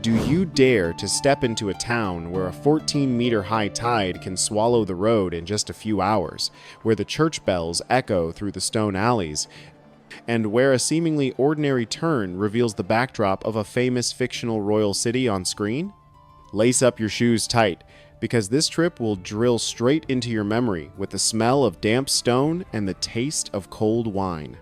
Do you dare to step into a town where a 14-meter high tide can swallow the road in just a few hours, where the church bells echo through the stone alleys, and where a seemingly ordinary turn reveals the backdrop of a famous fictional royal city on screen? Lace up your shoes tight, because this trip will drill straight into your memory with the smell of damp stone and the taste of cold wine.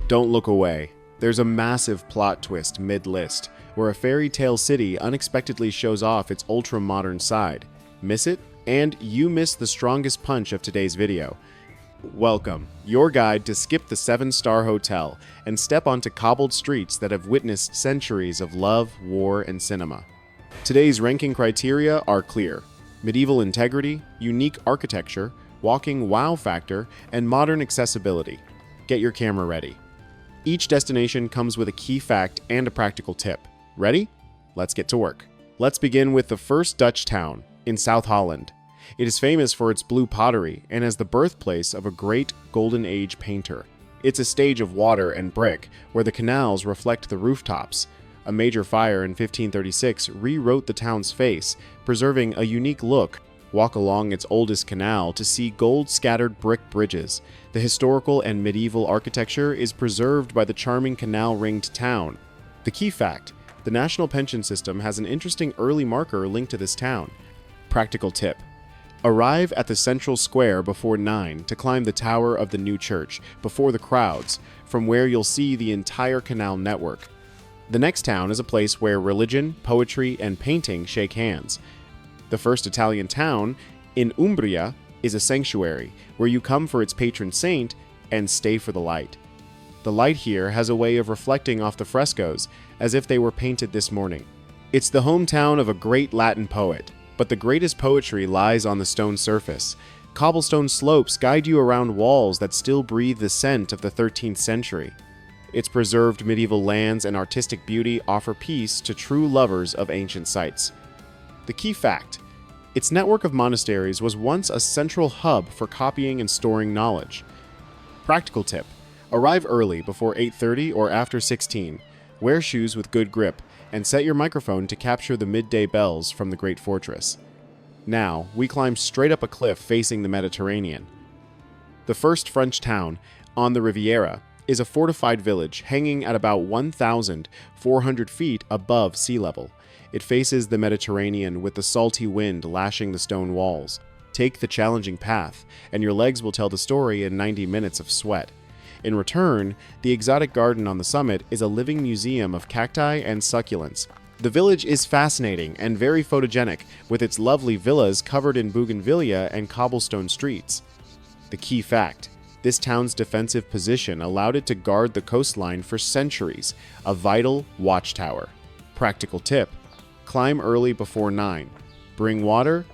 Don't look away. There's a massive plot twist mid-list, where a fairy tale city unexpectedly shows off its ultra-modern side. Miss it? And you miss the strongest punch of today's video. Welcome, your guide to skip the 7-star hotel and step onto cobbled streets that have witnessed centuries of love, war, and cinema. Today's ranking criteria are clear: medieval integrity, unique architecture, walking wow factor, and modern accessibility. Get your camera ready. Each destination comes with a key fact and a practical tip. Ready? Let's get to work. Let's begin with the first Dutch town, in South Holland. It is famous for its blue pottery and as the birthplace of a great Golden Age painter. It's a stage of water and brick where the canals reflect the rooftops. A major fire in 1536 rewrote the town's face, preserving a unique look. Walk along its oldest canal to see gold-scattered brick bridges. The historical and medieval architecture is preserved by the charming canal-ringed town. The key fact: the national pension system has an interesting early marker linked to this town. Practical tip: arrive at the central square before 9 to climb the tower of the new church, before the crowds, from where you'll see the entire canal network. The next town is a place where religion, poetry, and painting shake hands. The first Italian town, in Umbria, is a sanctuary, where you come for its patron saint and stay for the light. The light here has a way of reflecting off the frescoes, as if they were painted this morning. It's the hometown of a great Latin poet, but the greatest poetry lies on the stone surface. Cobblestone slopes guide you around walls that still breathe the scent of the 13th century. Its preserved medieval lands and artistic beauty offer peace to true lovers of ancient sites. The key fact: its network of monasteries was once a central hub for copying and storing knowledge. Practical tip: arrive early before 8:30 or after 16. Wear shoes with good grip, and set your microphone to capture the midday bells from the Great Fortress. Now, we climb straight up a cliff facing the Mediterranean. The first French town, on the Riviera, is a fortified village hanging at about 1,400 feet above sea level. It faces the Mediterranean with the salty wind lashing the stone walls. Take the challenging path, and your legs will tell the story in 90 minutes of sweat. In return, the exotic garden on the summit is a living museum of cacti and succulents. The village is fascinating and very photogenic, with its lovely villas covered in bougainvillea and cobblestone streets. The key fact: this town's defensive position allowed it to guard the coastline for centuries, a vital watchtower. Practical tip: climb early before 9, bring water,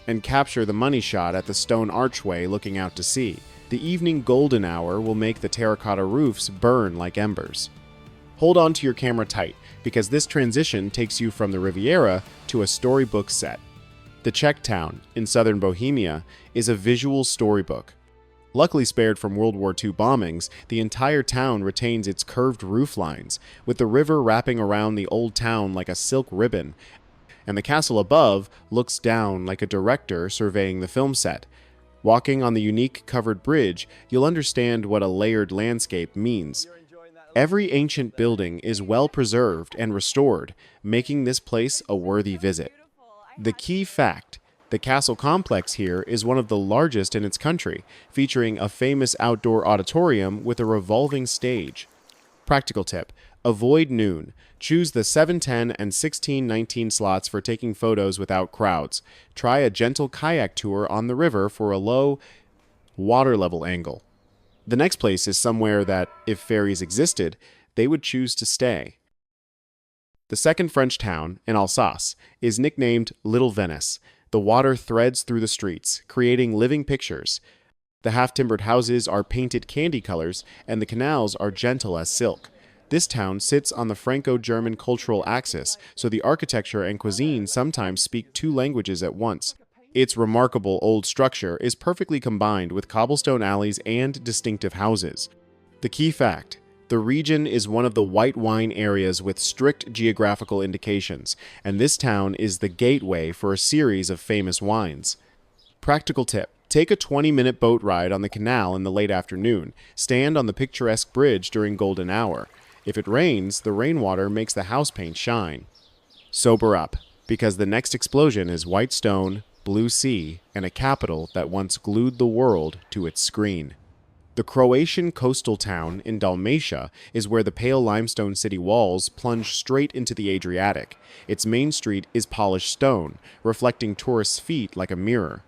and capture the money shot at the stone archway looking out to sea. The evening golden hour will make the terracotta roofs burn like embers. Hold on to your camera tight, because this transition takes you from the Riviera to a storybook set. The Czech town, in southern Bohemia, is a visual storybook. Luckily spared from World War II bombings, the entire town retains its curved roof lines, with the river wrapping around the old town like a silk ribbon, and the castle above looks down like a director surveying the film set. Walking on the unique covered bridge, you'll understand what a layered landscape means. Every ancient building is well preserved and restored, making this place a worthy visit. The key fact: the castle complex here is one of the largest in its country, featuring a famous outdoor auditorium with a revolving stage. Practical tip: avoid noon. Choose the 7:10 and 16:19 slots for taking photos without crowds. Try a gentle kayak tour on the river for a low water level angle. The next place is somewhere that, if ferries existed, they would choose to stay. The second French town, in Alsace, is nicknamed Little Venice. The water threads through the streets, creating living pictures. The half-timbered houses are painted candy colors, and the canals are gentle as silk. This town sits on the Franco-German cultural axis, so the architecture and cuisine sometimes speak two languages at once. Its remarkable old structure is perfectly combined with cobblestone alleys and distinctive houses. The key fact: The region is one of the white wine areas with strict geographical indications, and this town is the gateway for a series of famous wines. Practical tip. Take a 20-minute boat ride on the canal in the late afternoon. Stand on the picturesque bridge during golden hour. If it rains, the rainwater makes the house paint shine. Sober up, because the next explosion is white stone, blue sea, and a capital that once glued the world to its screen. The Croatian coastal town in Dalmatia is where the pale limestone city walls plunge straight into the Adriatic. Its main street is polished stone, reflecting tourists' feet like a mirror.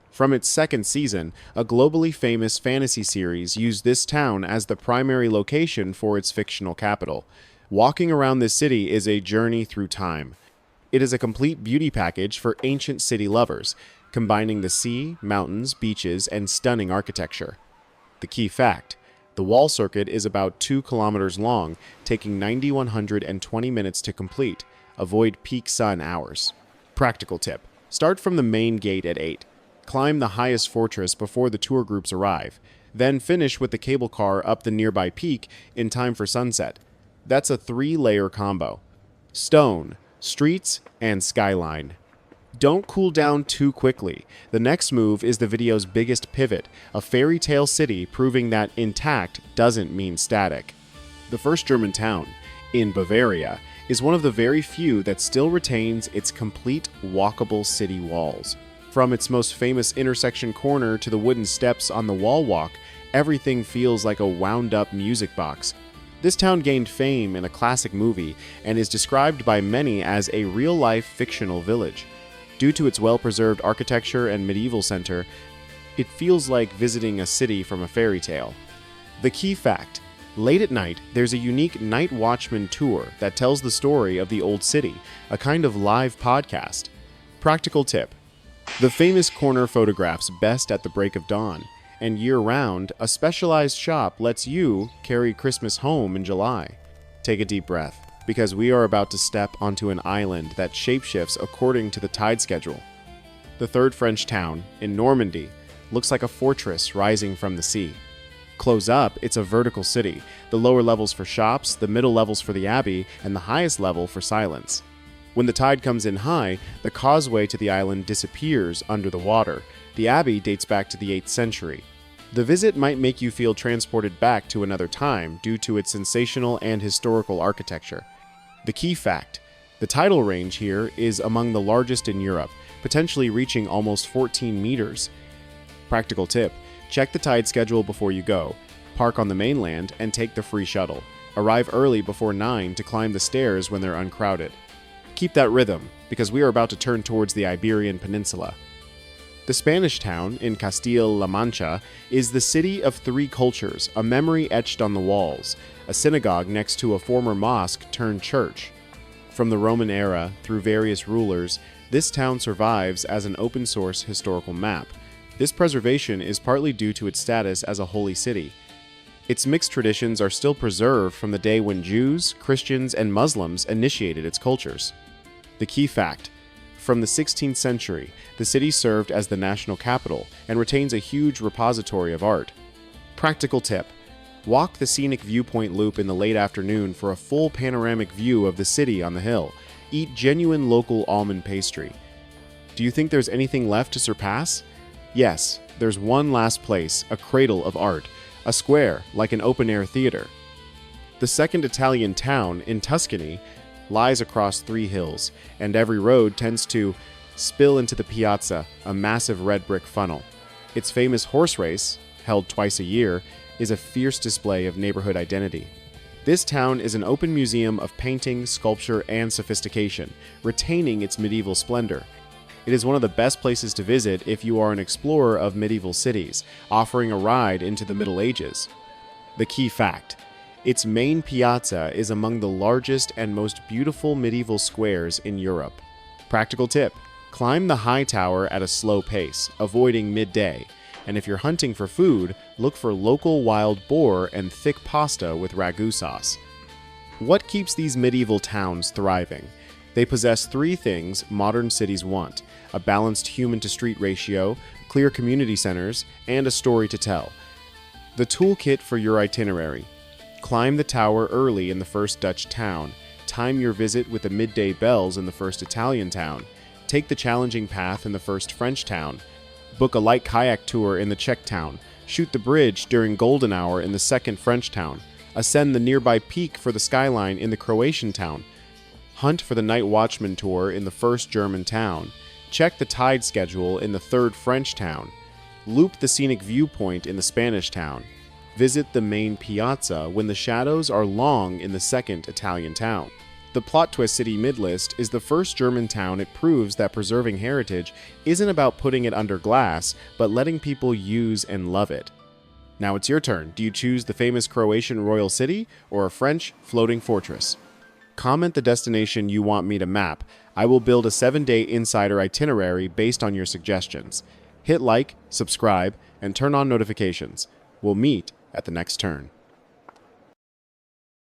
From its second season, a globally famous fantasy series used this town as the primary location for its fictional capital. Walking around this city is a journey through time. It is a complete beauty package for ancient city lovers, combining the sea, mountains, beaches, and stunning architecture. The key fact: the wall circuit is about 2 kilometers long, taking 9,120 minutes to complete. Avoid peak sun hours. Practical tip: start from the main gate at 8. Climb the highest fortress before the tour groups arrive. Then finish with the cable car up the nearby peak in time for sunset. That's a 3-layer combo. Stone, streets, and skyline. Don't cool down too quickly. The next move is the video's biggest pivot, a fairy tale city proving that intact doesn't mean static. The first German town, in Bavaria, is one of the very few that still retains its complete walkable city walls. From its most famous intersection corner to the wooden steps on the wall walk, everything feels like a wound-up music box. This town gained fame in a classic movie and is described by many as a real-life fictional village. Due to its well-preserved architecture and medieval center, it feels like visiting a city from a fairy tale. The key fact: late at night, there's a unique night watchman tour that tells the story of the old city, a kind of live podcast. Practical tip: the famous corner photographs best at the break of dawn, and year-round, a specialized shop lets you carry Christmas home in July. Take a deep breath, because we are about to step onto an island that shapeshifts according to the tide schedule. The third French town, in Normandy, looks like a fortress rising from the sea. Close up, it's a vertical city, the lower levels for shops, the middle levels for the abbey, and the highest level for silence. When the tide comes in high, the causeway to the island disappears under the water. The abbey dates back to the 8th century. The visit might make you feel transported back to another time due to its sensational and historical architecture. The key fact: the tidal range here is among the largest in Europe, potentially reaching almost 14 meters. Practical tip: check the tide schedule before you go. Park on the mainland and take the free shuttle. Arrive early before 9 to climb the stairs when they're uncrowded. Keep that rhythm, because we are about to turn towards the Iberian Peninsula. The Spanish town, in Castilla-La Mancha, is the city of 3 cultures, a memory etched on the walls, a synagogue next to a former mosque turned church. From the Roman era, through various rulers, this town survives as an open-source historical map. This preservation is partly due to its status as a holy city. Its mixed traditions are still preserved from the day when Jews, Christians, and Muslims initiated its cultures. The key fact: from the 16th century, the city served as the national capital and retains a huge repository of art. Practical tip: walk the scenic viewpoint loop in the late afternoon for a full panoramic view of the city on the hill. Eat genuine local almond pastry. Do you think there's anything left to surpass? Yes, there's one last place, a cradle of art, a square like an open-air theater. The second Italian town, in Tuscany, lies across 3 hills, and every road tends to spill into the piazza, a massive red brick funnel. Its famous horse race, held twice a year, is a fierce display of neighborhood identity. This town is an open museum of painting, sculpture, and sophistication, retaining its medieval splendor. It is one of the best places to visit if you are an explorer of medieval cities, offering a ride into the Middle Ages. The key fact: its main piazza is among the largest and most beautiful medieval squares in Europe. Practical tip: climb the high tower at a slow pace, avoiding midday, and if you're hunting for food, look for local wild boar and thick pasta with ragu sauce. What keeps these medieval towns thriving? They possess 3 things modern cities want: a balanced human-to-street ratio, clear community centers, and a story to tell. The toolkit for your itinerary: Climb the tower early in the first Dutch town. Time your visit with the midday bells in the first Italian town. Take the challenging path in the first French town. Book a light kayak tour in the Czech town. Shoot the bridge during golden hour in the second French town. Ascend the nearby peak for the skyline in the Croatian town. Hunt for the night watchman tour in the first German town. Check the tide schedule in the third French town. Loop the scenic viewpoint in the Spanish town. Visit the main piazza when the shadows are long in the second Italian town. The plot twist city midlist is the first German town. It proves that preserving heritage isn't about putting it under glass, but letting people use and love it. Now it's your turn. Do you choose the famous Croatian royal city or a French floating fortress? Comment the destination you want me to map. I will build a 7-day insider itinerary based on your suggestions. Hit like, subscribe, and turn on notifications. We'll meet at the next turn.